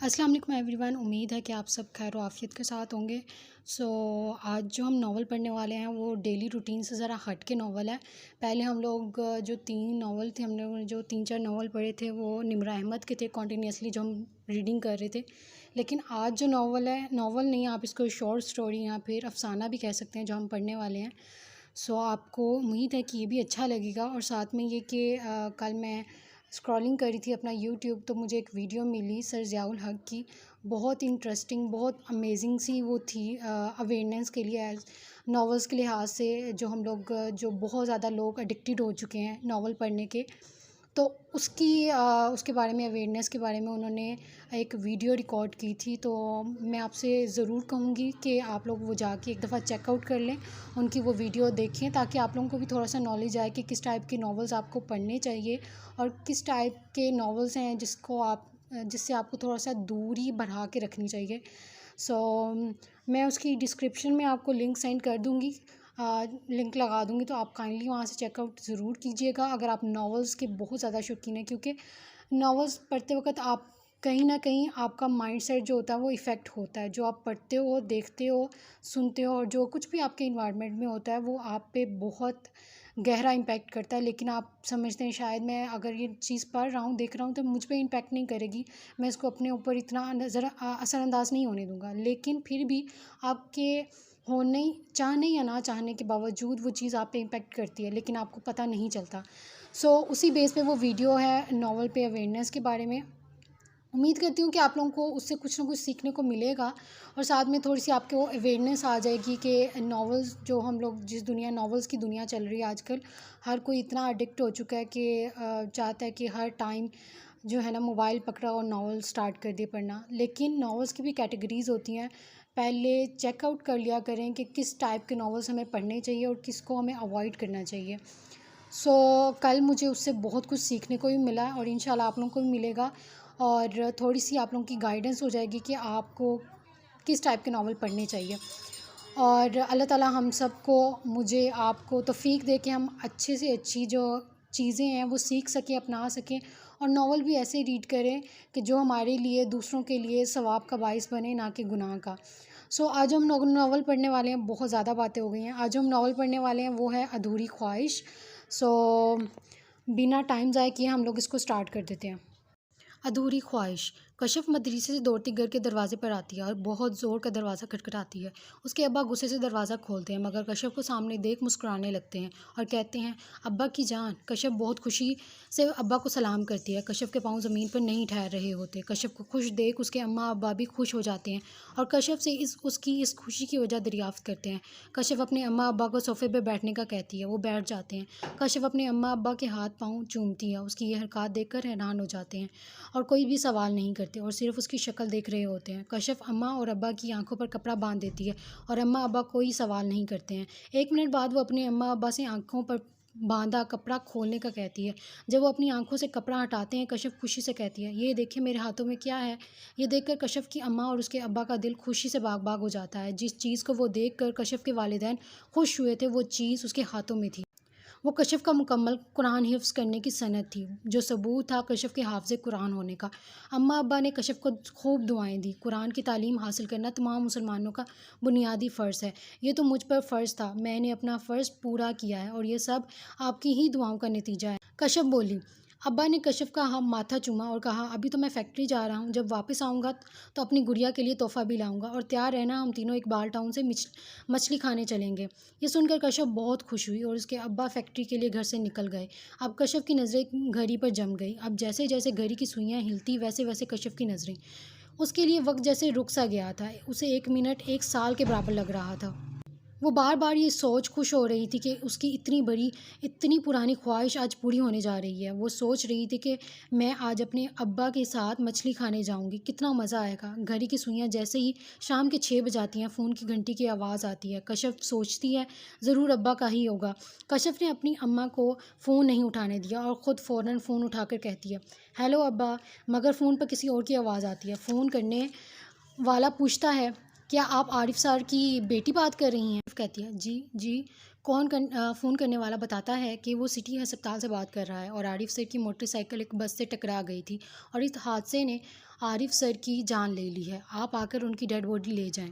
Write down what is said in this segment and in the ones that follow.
السلام علیکم every one, امید ہے کہ آپ سب خیر و عافیت کے ساتھ ہوں گے۔ آج جو ہم ناول پڑھنے والے ہیں وہ ڈیلی روٹین سے ذرا ہٹ کے ناول ہے۔ پہلے ہم لوگ جو 3 ناول تھے، ہم نے جو 3-4 ناول پڑھے تھے وہ نمرہ احمد کے تھے کنٹینیوسلی جو ہم ریڈنگ کر رہے تھے۔ لیکن آج جو ناول ہے، ناول نہیں آپ اس کو شارٹ سٹوری یا پھر افسانہ بھی کہہ سکتے ہیں، جو ہم پڑھنے والے ہیں۔ آپ کو امید ہے کہ یہ بھی اچھا لگے گا۔ اور ساتھ میں یہ کہ کل میں اسکرولنگ کر رہی تھی اپنا یوٹیوب، تو مجھے ایک ویڈیو ملی سر ضیاء الحق کی، بہت انٹرسٹنگ، بہت امیزنگ سی وہ تھی اویئرنیس کے لیے، ناولس کے لحاظ سے، جو ہم لوگ جو بہت زیادہ لوگ ایڈکٹیڈ ہو چکے ہیں ناول پڑھنے کے، تو اس کے بارے میں، اویئرنیس کے بارے میں انہوں نے ایک ویڈیو ریکارڈ کی تھی۔ تو میں آپ سے ضرور کہوں گی کہ آپ لوگ وہ جا کے ایک دفعہ چیک آؤٹ کر لیں، ان کی وہ ویڈیو دیکھیں، تاکہ آپ لوگوں کو بھی تھوڑا سا نالج آئے کہ کس ٹائپ کے ناولز آپ کو پڑھنے چاہیے اور کس ٹائپ کے ناولز ہیں جس سے آپ کو تھوڑا سا دوری بڑھا کے رکھنی چاہیے۔ میں اس کی ڈسکرپشن میں آپ کو لنک سینڈ کر دوں گی، لنک لگا دوں گی، تو آپ کائنڈلی وہاں سے چیک آؤٹ ضرور کیجیے گا اگر آپ ناولز کے بہت زیادہ شوقین ہیں، کیونکہ ناولز پڑھتے وقت آپ کہیں نہ کہیں آپ کا مائنڈ سیٹ جو ہوتا ہے وہ افیکٹ ہوتا ہے، جو آپ پڑھتے ہو، دیکھتے ہو، سنتے ہو، اور جو کچھ بھی آپ کے انوائرمنٹ میں ہوتا ہے وہ آپ پہ بہت گہرا امپیکٹ کرتا ہے۔ لیکن آپ سمجھتے ہیں شاید میں اگر یہ چیز پڑھ رہا ہوں، دیکھ رہا ہوں، تو مجھ پہ امپیکٹ نہیں کرے گی، میں اس کو اپنے اوپر اتنا اثر انداز نہیں ہونے دوں گا، لیکن پھر بھی آپ کے چاہنے یا نہ چاہنے کے باوجود وہ چیز آپ پہ امپیکٹ کرتی ہے، لیکن آپ کو پتہ نہیں چلتا۔ اسی بیس پہ وہ ویڈیو ہے ناول پہ اویئرنیس کے بارے میں۔ امید کرتی ہوں کہ آپ لوگوں کو اس سے کچھ نہ کچھ سیکھنے کو ملے گا، اور ساتھ میں تھوڑی سی آپ کو اویئرنیس آ جائے گی کہ ناولز جو ہم لوگ ناولز کی دنیا چل رہی ہے آج کل، ہر کوئی اتنا ایڈکٹ ہو چکا ہے کہ چاہتا ہے کہ ہر ٹائم جو ہے نا موبائل پکڑا اور ناول سٹارٹ کر دے پڑھنا۔ لیکن ناولز کی بھی کیٹیگریز ہوتی ہیں، پہلے چیک آؤٹ کر لیا کریں کہ کس ٹائپ کے ناولز ہمیں پڑھنے چاہیے اور کس کو ہمیں اوائڈ کرنا چاہیے۔ کل مجھے اس سے بہت کچھ سیکھنے کو بھی ملا، اور انشاءاللہ آپ لوگوں کو بھی ملے گا، اور تھوڑی سی آپ لوگوں کی گائیڈنس ہو جائے گی کہ آپ کو کس ٹائپ کے ناول پڑھنے چاہیے۔ اور اللہ تعالیٰ ہم سب کو، مجھے، آپ کو توفیق دے کہ ہم اچھے سے اچھی جو چیزیں ہیں وہ سیکھ سکیں، اپنا سکیں، اور ناول بھی ایسے ریڈ کریں کہ جو ہمارے لیے، دوسروں کے لیے ثواب کا باعث بنے، نہ کہ گناہ کا۔ آج ہم ناول پڑھنے والے ہیں، بہت زیادہ باتیں ہو گئی ہیں، آج ہم ناول پڑھنے والے ہیں وہ ہے ادھوری خواہش۔ بنا ٹائم ضائع کیے ہم لوگ اس کو سٹارٹ کر دیتے ہیں۔ ادھوری خواہش۔ کشف مدرسے سے دوڑتی گھر کے دروازے پر آتی ہے اور بہت زور کا دروازہ کھٹکھٹاتی ہے۔ اس کے ابا غصے سے دروازہ کھولتے ہیں، مگر کشف کو سامنے دیکھ مسکرانے لگتے ہیں اور کہتے ہیں، ابا کی جان۔ کشف بہت خوشی سے ابا کو سلام کرتی ہے۔ کشف کے پاؤں زمین پر نہیں ٹھہر رہے ہوتے۔ کشف کو خوش دیکھ اس کے اماں ابا بھی خوش ہو جاتے ہیں اور کشف سے اس کی خوشی کی وجہ دریافت کرتے ہیں۔ کشف اپنے اماں ابا کو صوفے پہ بیٹھنے کا کہتی ہے، وہ بیٹھ جاتے ہیں۔ کشف اپنے اماں ابا کے ہاتھ پاؤں چومتی ہے، اس کی یہ حرکات دیکھ کر حیران ہو جاتے ہیں اور کوئی بھی سوال نہیں کرتے اور صرف اس کی شکل دیکھ رہے ہوتے ہیں۔ کشف اماں اور ابا کی آنکھوں پر کپڑا باندھ دیتی ہے اور اماں ابا کوئی سوال نہیں کرتے ہیں۔ 1 منٹ بعد وہ اپنے اماں ابا سے آنکھوں پر باندھا کپڑا کھولنے کا کہتی ہے۔ جب وہ اپنی آنکھوں سے کپڑا ہٹاتے ہیں، کشف خوشی سے کہتی ہے، یہ دیکھیں میرے ہاتھوں میں کیا ہے۔ یہ دیکھ کر کشف کی اماں اور اس کے ابا کا دل خوشی سے باغ باغ ہو جاتا ہے۔ جس چیز کو وہ دیکھ کر کشف کے والدین خوش ہوئے تھے، وہ چیز اس کے ہاتھوں میں تھی۔ وہ کشف کا مکمل قرآن حفظ کرنے کی سند تھی، جو ثبوت تھا کشف کے حافظ قرآن ہونے کا۔ اماں ابا نے کشف کو خوب دعائیں دیں۔ قرآن کی تعلیم حاصل کرنا تمام مسلمانوں کا بنیادی فرض ہے۔ یہ تو مجھ پر فرض تھا، میں نے اپنا فرض پورا کیا ہے اور یہ سب آپ کی ہی دعاؤں کا نتیجہ ہے۔ کشف بولی۔ ابا نے کشف کا ماتھا چوما اور کہا، ابھی تو میں فیکٹری جا رہا ہوں، جب واپس آؤں گا تو اپنی گڑیا کے لیے تحفہ بھی لاؤں گا، اور تیار رہنا، ہم تینوں اقبال ٹاؤن سے مچھلی کھانے چلیں گے۔ یہ سن کر کشف بہت خوش ہوئی اور اس کے ابا فیکٹری کے لیے گھر سے نکل گئے۔ اب کشف کی نظریں گھڑی پر جم گئی۔ اب جیسے جیسے گھڑی کی سوئیاں ہلتی، ویسے ویسے کشف کی نظریں۔ اس کے لیے وقت جیسے رک سا گیا تھا، اسے 1 منٹ 1 سال کے برابر لگ رہا تھا۔ وہ بار بار یہ سوچ خوش ہو رہی تھی کہ اس کی اتنی بڑی، اتنی پرانی خواہش آج پوری ہونے جا رہی ہے۔ وہ سوچ رہی تھی کہ میں آج اپنے ابا کے ساتھ مچھلی کھانے جاؤں گی، کتنا مزہ آئے گا۔ گھڑی کی سوئیاں جیسے ہی شام کے 6 بجاتی ہیں، فون کی گھنٹی کی آواز آتی ہے۔ کشف سوچتی ہے ضرور ابا کا ہی ہوگا۔ کشف نے اپنی اماں کو فون نہیں اٹھانے دیا اور خود فوراً فون اٹھا کر کہتی ہے، ہیلو ابا، مگر فون پر کسی اور کی آواز آتی ہے۔ فون کرنے والا پوچھتا ہے، کیا آپ عارف سر کی بیٹی بات کر رہی ہیں؟ کہتی ہے، جی۔ فون کرنے والا بتاتا ہے کہ وہ سٹی ہسپتال سے بات کر رہا ہے اور عارف سر کی موٹر سائیکل ایک بس سے ٹکرا گئی تھی اور اس حادثے نے عارف سر کی جان لے لی ہے، آپ آ کر ان کی ڈیڈ باڈی لے جائیں۔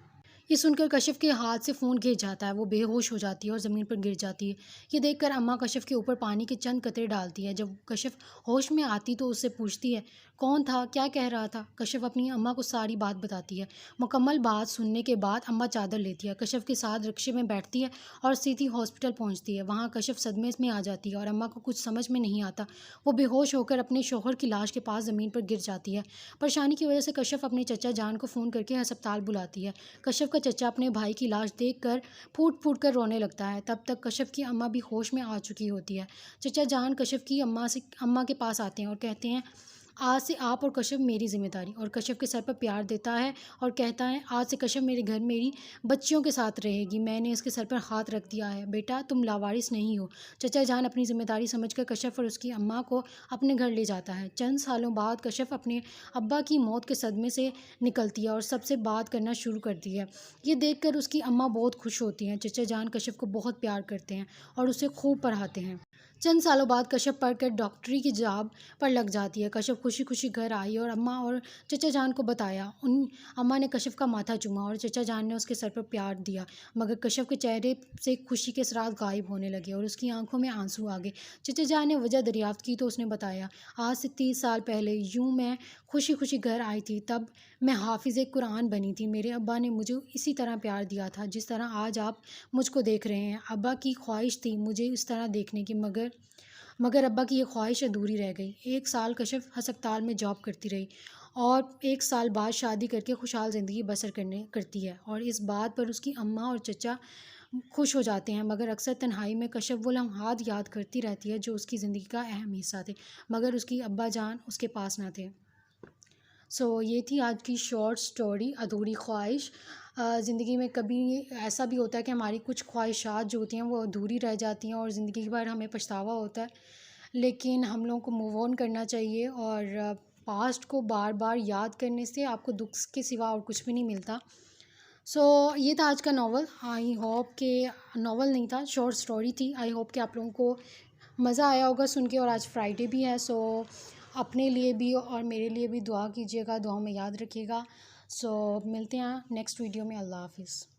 یہ سن کر کشف کے ہاتھ سے فون گر جاتا ہے، وہ بے ہوش ہو جاتی ہے اور زمین پر گر جاتی ہے۔ یہ دیکھ کر اماں کشف کے اوپر پانی کے چند قطرے ڈالتی ہے۔ جب کشف ہوش میں آتی تو اس سے پوچھتی ہے کون تھا، کیا کہہ رہا تھا؟ کشف اپنی اماں کو ساری بات بتاتی ہے۔ مکمل بات سننے کے بعد اماں چادر لیتی ہے، کشف کے ساتھ رکشے میں بیٹھتی ہے اور سیدھی ہاسپٹل پہنچتی ہے۔ وہاں کشف صدمے میں آ جاتی ہے اور اماں کو کچھ سمجھ میں نہیں آتا۔ وہ بے ہوش ہو کر اپنے شوہر کی لاش کے پاس زمین پر گر جاتی ہے۔ پریشانی کی وجہ سے کشف اپنے چچا جان کو فون کر کے ہسپتال بلاتی ہے۔ کشف کا چچا اپنے بھائی کی لاش دیکھ کر پھوٹ پھوٹ کر رونے لگتا ہے۔ تب تک کشف کی اماں بھی ہوش میں آ چکی ہوتی ہے۔ چچا جان کشف کی اماں کے پاس آتے ہیں اور کہتے ہیں آج سے آپ اور کشف میری ذمہ داری، اور کشف کے سر پر پیار دیتا ہے اور کہتا ہے آج سے کشف میرے گھر میری بچیوں کے ساتھ رہے گی، میں نے اس کے سر پر ہاتھ رکھ دیا ہے، بیٹا تم لاوارث نہیں ہو۔ چچا جان اپنی ذمہ داری سمجھ کر کشف اور اس کی اماں کو اپنے گھر لے جاتا ہے۔ چند سالوں بعد کشف اپنے ابا کی موت کے صدمے سے نکلتی ہے اور سب سے بات کرنا شروع کرتی ہے۔ یہ دیکھ کر اس کی اماں بہت خوش ہوتی ہیں۔ چچا جان کشف کو بہت پیار کرتے ہیں اور اسے خوب پڑھاتے ہیں۔ چند سالوں بعد کشف پڑھ کر ڈاکٹری کی جاب پر لگ جاتی ہے۔ کشف خوشی خوشی گھر آئی اور اماں اور چچا جان کو بتایا۔ اماں نے کشف کا ماتھا چوما اور چچا جان نے اس کے سر پر پیار دیا، مگر کشف کے چہرے سے خوشی کے اثرات غائب ہونے لگے اور اس کی آنکھوں میں آنسو آ گئے۔ چچا جان نے وجہ دریافت کی تو اس نے بتایا آج سے 30 سال پہلے یوں میں خوشی خوشی گھر آئی تھی، تب میں حافظ قرآن بنی تھی۔ میرے ابا نے مجھے اسی طرح پیار دیا تھا جس طرح آج آپ مجھ کو دیکھ رہے ہیں۔ ابا کی خواہش تھی مجھے اس طرح دیکھنے کی، مگر ابا کی یہ خواہش ادھوری رہ گئی۔ 1 سال کشف ہسپتال میں جاب کرتی رہی اور 1 سال بعد شادی کر کے خوشحال زندگی بسر کرتی ہے، اور اس بات پر اس کی اماں اور چچا خوش ہو جاتے ہیں، مگر اکثر تنہائی میں کشف وہ لمحات یاد کرتی رہتی ہے جو اس کی زندگی کا اہم حصہ تھے، مگر اس کی ابا جان اس کے پاس نہ تھے۔ یہ تھی آج کی شارٹ سٹوری ادھوری خواہش۔ زندگی میں کبھی ایسا بھی ہوتا ہے کہ ہماری کچھ خواہشات جو ہوتی ہیں وہ ادھوری رہ جاتی ہیں اور زندگی بھر ہمیں پچھتاوا ہوتا ہے، لیکن ہم لوگوں کو موو آن کرنا چاہیے، اور پاسٹ کو بار بار یاد کرنے سے آپ کو دکھ کے سوا اور کچھ بھی نہیں ملتا۔ یہ تھا آج کا ناول۔ آئی ہوپ کہ ناول نہیں تھا، شارٹ سٹوری تھی۔ آئی ہوپ کہ آپ لوگوں کو مزہ آیا ہوگا سن کے، اور آج فرائیڈے بھی ہے، اپنے لیے بھی اور میرے لیے بھی دعا کیجیے گا، دعاؤں میں یاد رکھیے گا۔ ملتے ہیں نیکسٹ ویڈیو میں۔ اللہ حافظ۔